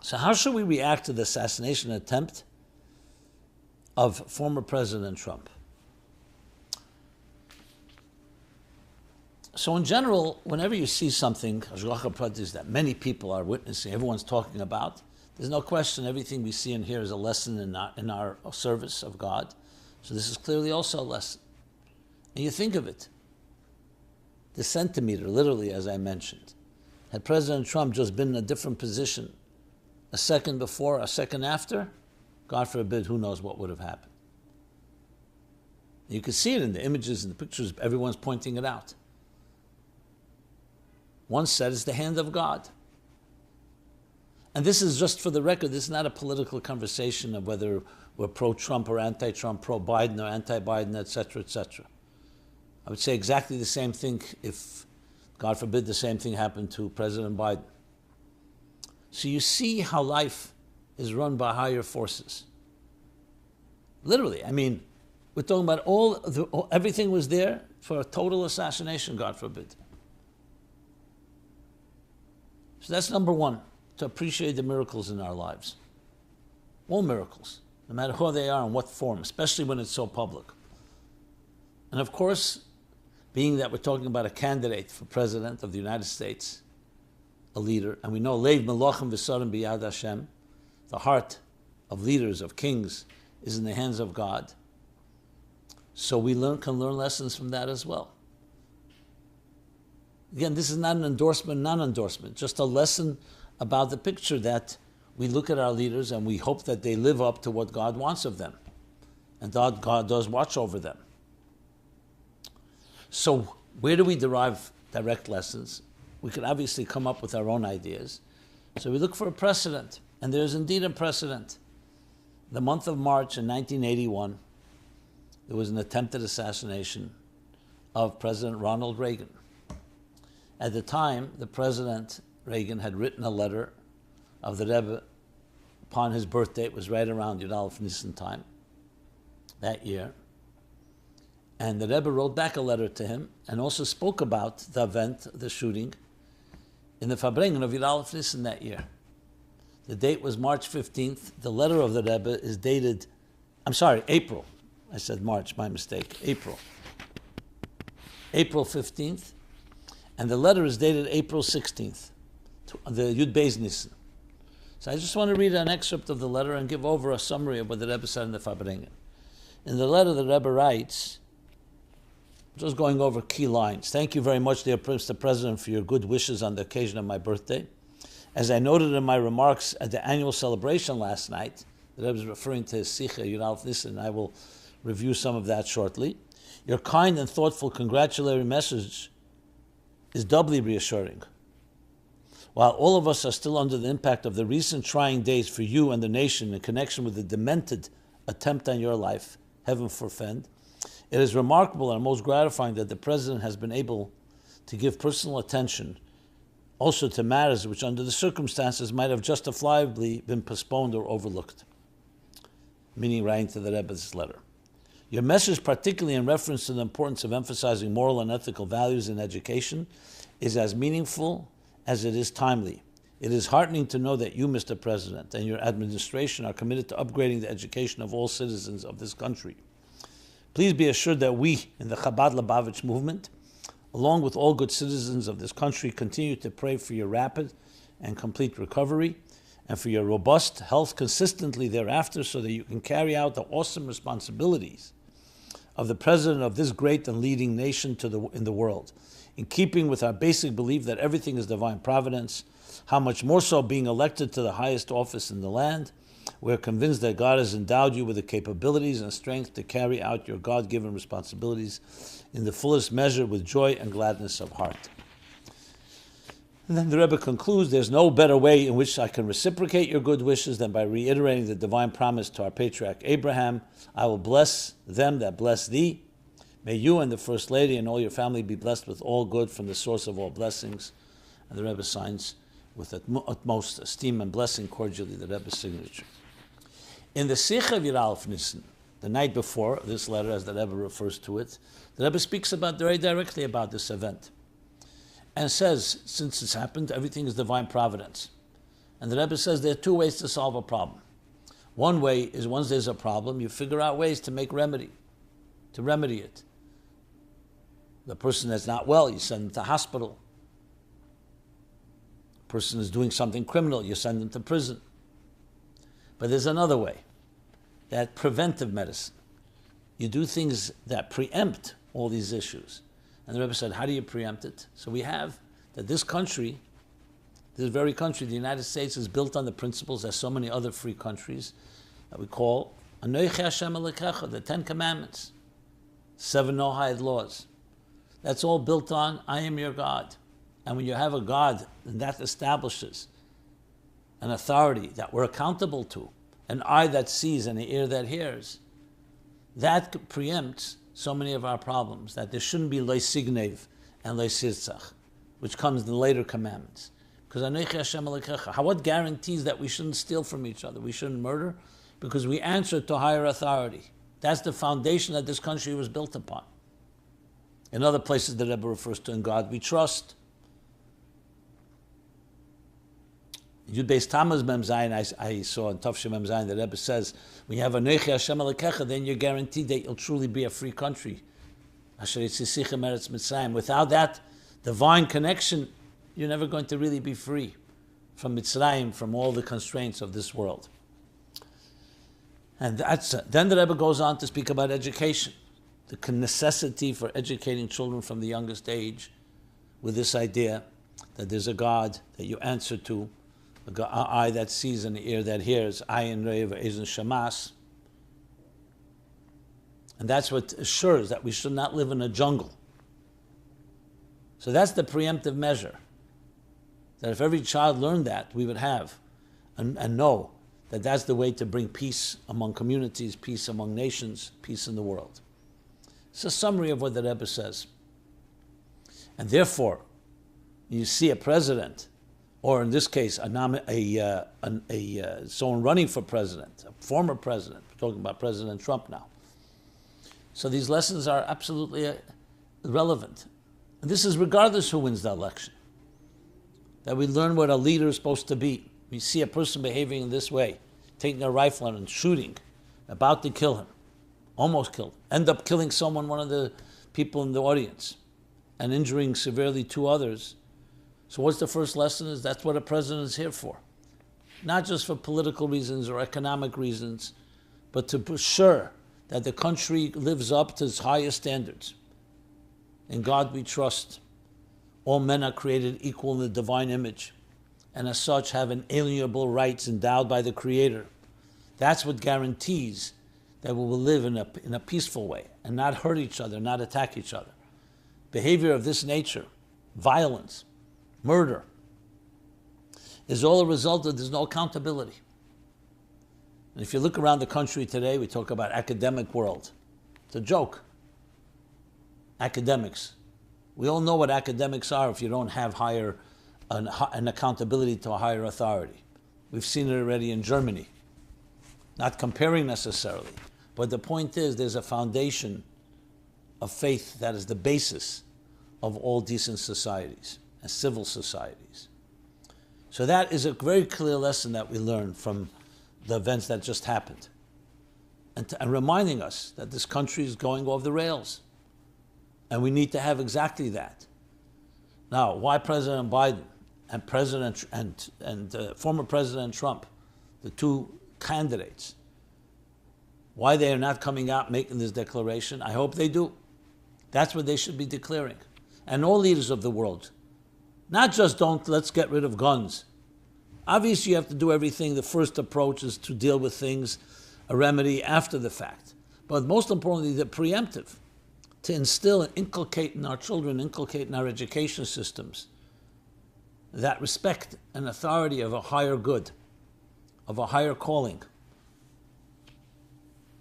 So how should we react to the assassination attempt of former President Trump? So in general, whenever you see something that many people are witnessing, everyone's talking about, there's no question everything we see and hear is a lesson in our service of God. So this is clearly also a lesson. And you think of it, the centimeter, literally, as I mentioned, had President Trump just been in a different position a second before, a second after, God forbid, who knows what would have happened. You can see it in the images and the pictures, everyone's pointing it out. One said it's the hand of God. And this is just for the record, this is not a political conversation of whether we're pro-Trump or anti-Trump, pro-Biden or anti-Biden, etc., etc. I would say exactly the same thing if, God forbid, the same thing happened to President Biden. So you see how life is run by higher forces. Literally, I mean, we're talking about everything was there for a total assassination, God forbid. So that's number one, to appreciate the miracles in our lives. All miracles, no matter who they are and what form, especially when it's so public. And of course, being that we're talking about a candidate for president of the United States, a leader, and we know Leiv Melachim V'Sarim B'Yad Hashem, the heart of leaders, of kings, is in the hands of God. So we can learn lessons from that as well. Again, this is not an endorsement, non-endorsement, just a lesson about the picture that we look at our leaders and we hope that they live up to what God wants of them. And God does watch over them. So where do we derive direct lessons? We could obviously come up with our own ideas. So we look for a precedent, and there's indeed a precedent. The month of March in 1981, there was an attempted assassination of President Ronald Reagan. At the time, the President Reagan had written a letter of the Rebbe upon his birthday. It was right around Yud Aleph Nisan time that year. And the Rebbe wrote back a letter to him and also spoke about the event, the shooting, in the Farbrengen of Yud Aleph Nisan that year. The date was March 15th. The letter of the Rebbe is dated, April. I said March, my mistake, April. April 15th. And the letter is dated April 16th, the Yud Beis Nisan. So I just want to read an excerpt of the letter and give over a summary of what the Rebbe said in the Farbrengen. In the letter, the Rebbe writes, just going over key lines. Thank you very much, dear Mr. President, for your good wishes on the occasion of my birthday. As I noted in my remarks at the annual celebration last night, the Rebbe is referring to his Sikha, Yud Aleph Nisan, and I will review some of that shortly. Your kind and thoughtful congratulatory message is doubly reassuring. While all of us are still under the impact of the recent trying days for you and the nation in connection with the demented attempt on your life, heaven forfend, it is remarkable and most gratifying that the President has been able to give personal attention also to matters which under the circumstances might have justifiably been postponed or overlooked. Meaning writing to the Rebbe's letter. Your message, particularly in reference to the importance of emphasizing moral and ethical values in education, is as meaningful as it is timely. It is heartening to know that you, Mr. President, and your administration are committed to upgrading the education of all citizens of this country. Please be assured that we, in the Chabad Lubavitch movement, along with all good citizens of this country, continue to pray for your rapid and complete recovery and for your robust health consistently thereafter so that you can carry out the awesome responsibilities of the President of this great and leading nation in the world. In keeping with our basic belief that everything is divine providence, how much more so being elected to the highest office in the land, we're convinced that God has endowed you with the capabilities and strength to carry out your God-given responsibilities in the fullest measure with joy and gladness of heart. And then the Rebbe concludes, there's no better way in which I can reciprocate your good wishes than by reiterating the divine promise to our patriarch Abraham, I will bless them that bless thee. May you and the First Lady and all your family be blessed with all good from the source of all blessings. And the Rebbe signs with utmost esteem and blessing cordially the Rebbe's signature. In the Sikha of Yud Aleph Nisan, the night before this letter, as the Rebbe refers to it, the Rebbe speaks very directly about this event and says, since it's happened, everything is divine providence. And the Rebbe says there are two ways to solve a problem. One way is once there's a problem, you figure out ways to remedy it. The person that's not well, you send them to hospital. The person is doing something criminal, you send them to prison. But there's another way, that preventive medicine. You do things that preempt all these issues. And the Rebbe said, how do you preempt it? So we have that this very country, the United States, is built on the principles, as so many other free countries, that we call Anochi Hashem Elokecha, the 10 Commandments, 7 Noahide laws. That's all built on, I am your God. And when you have a God, then that establishes an authority that we're accountable to, an eye that sees and an ear that hears. That preempts so many of our problems, that there shouldn't be Lo Signev and Lo Sirtzach, which comes in the later commandments. Because Anochi Hashem Elokecha, what guarantees that we shouldn't steal from each other, we shouldn't murder? Because we answer to higher authority. That's the foundation that this country was built upon. In other places the Rebbe refers to, in God we trust. Yud Beis Tammuz Mem Zayin, I saw in Tavshim Mem Zayin, the Rebbe says, when you have Anochi Hashem Elokecha, then you're guaranteed that you'll truly be a free country. Asher Yitzisichem Eretz Mitzrayim. Without that divine connection, you're never going to really be free from Mitzrayim, from all the constraints of this world. And then the Rebbe goes on to speak about education, the necessity for educating children from the youngest age with this idea that there's a God that you answer to, an eye that sees and an ear that hears, ayin reiv ezen shamas. And that's what assures that we should not live in a jungle. So that's the preemptive measure. That if every child learned that, we would have and know that that's the way to bring peace among communities, peace among nations, peace in the world. It's a summary of what the Rebbe says. And therefore, you see a president, or in this case, someone running for president, a former president, we're talking about President Trump now. So these lessons are absolutely relevant. And this is regardless who wins the election. That we learn what a leader is supposed to be. We see a person behaving in this way, taking a rifle and shooting, about to kill him, almost killed, end up killing one of the people in the audience, and injuring severely two others. So what's the first lesson is that's what a president is here for. Not just for political reasons or economic reasons, but to be sure that the country lives up to its highest standards. In God we trust. All men are created equal in the divine image, and as such have inalienable rights endowed by the Creator. That's what guarantees that we will live in a peaceful way and not hurt each other, not attack each other. Behavior of this nature, violence, murder, is all a result of there's no accountability. And if you look around the country today, we talk about academic world. It's a joke. Academics. We all know what academics are if you don't have an accountability to a higher authority. We've seen it already in Germany. Not comparing necessarily, but the point is there's a foundation of faith that is the basis of all decent societies and civil societies. So that is a very clear lesson that we learn from the events that just happened. And reminding us that this country is going off the rails. And we need to have exactly that. Now, why President Biden and former President Trump, the two candidates, why they are not coming out making this declaration? I hope they do. That's what they should be declaring. And all leaders of the world. Not just let's get rid of guns. Obviously you have to do everything. The first approach is to deal with things, a remedy after the fact. But most importantly, the preemptive. To instill and inculcate in our children, inculcate in our education systems, that respect and authority of a higher good, of a higher calling,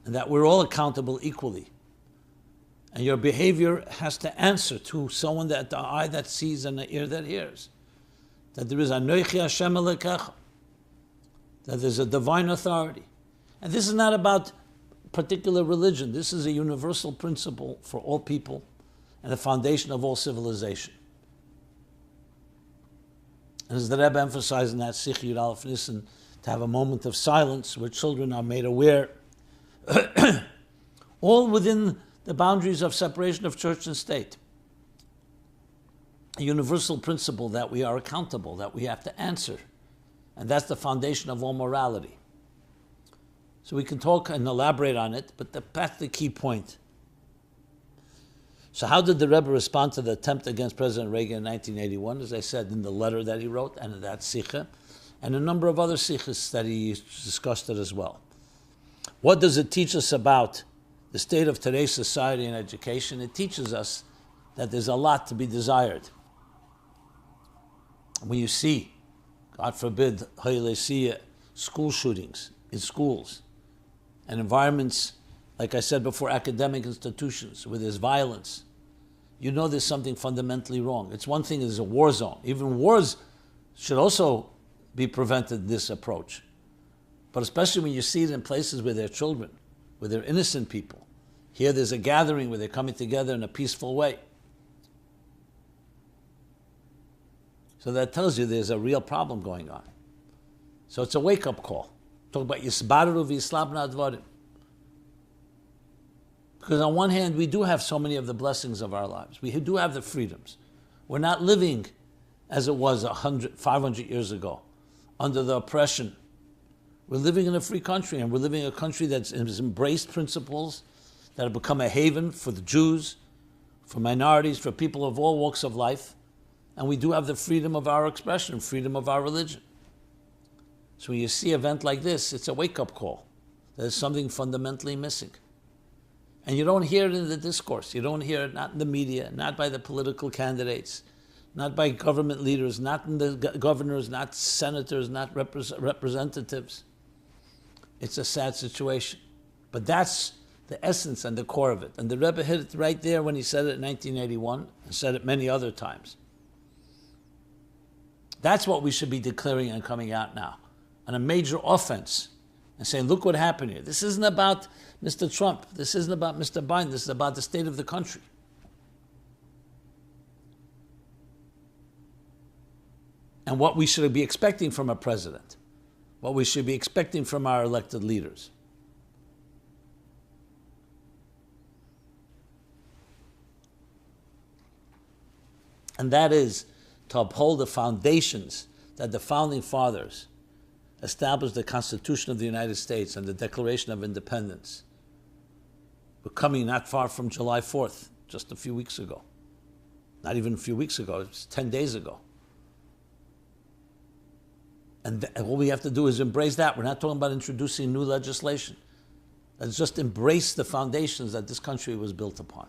and that we're all accountable equally. And your behavior has to answer to someone that the eye that sees and the ear that hears. That there is Anochi Hashem Elokecha, that there's a divine authority. And this is not about particular religion. This is a universal principle for all people and the foundation of all civilization. And as the Rebbe emphasized in that Sikh Yud Aleph Nissen, to have a moment of silence where children are made aware, all within the boundaries of separation of church and state. A universal principle that we are accountable, that we have to answer. And that's the foundation of all morality. So we can talk and elaborate on it, but that's the key point. So how did the Rebbe respond to the attempt against President Reagan in 1981? As I said, in the letter that he wrote, and in that Sikha, and a number of other Sikhs that he discussed it as well. What does it teach us about the state of today's society and education? It teaches us that there's a lot to be desired. When you see, God forbid, school shootings in schools and environments, like I said before, academic institutions where there's violence, you know there's something fundamentally wrong. It's one thing, there's a war zone. Even wars should also be prevented in this approach. But especially when you see it in places where they're children, where they're innocent people. Here there's a gathering where they're coming together in a peaceful way. So that tells you there's a real problem going on. So it's a wake-up call. Talk about Yisbaru v'yislabna advarim. Because on one hand, we do have so many of the blessings of our lives. We do have the freedoms. We're not living as it was 500 years ago, under the oppression. We're living in a free country, and we're living in a country that has embraced principles that have become a haven for the Jews, for minorities, for people of all walks of life. And we do have the freedom of our expression, freedom of our religion. So when you see an event like this, it's a wake-up call. There's something fundamentally missing. And you don't hear it in the discourse. You don't hear it, not in the media, not by the political candidates, not by government leaders, not in the governors, not senators, not representatives. It's a sad situation. But that's the essence and the core of it. And the Rebbe hit it right there when he said it in 1981, and said it many other times. That's what we should be declaring and coming out now, on a major offense, and saying, look what happened here. This isn't about Mr. Trump. This isn't about Mr. Biden. This is about the state of the country. And what we should be expecting from a president, what we should be expecting from our elected leaders. And that is to uphold the foundations that the founding fathers established, the Constitution of the United States and the Declaration of Independence. We're coming not far from July 4th, just a few weeks ago. Not even a few weeks ago, it was 10 days ago. And what we have to do is embrace that. We're not talking about introducing new legislation. Let's just embrace the foundations that this country was built upon.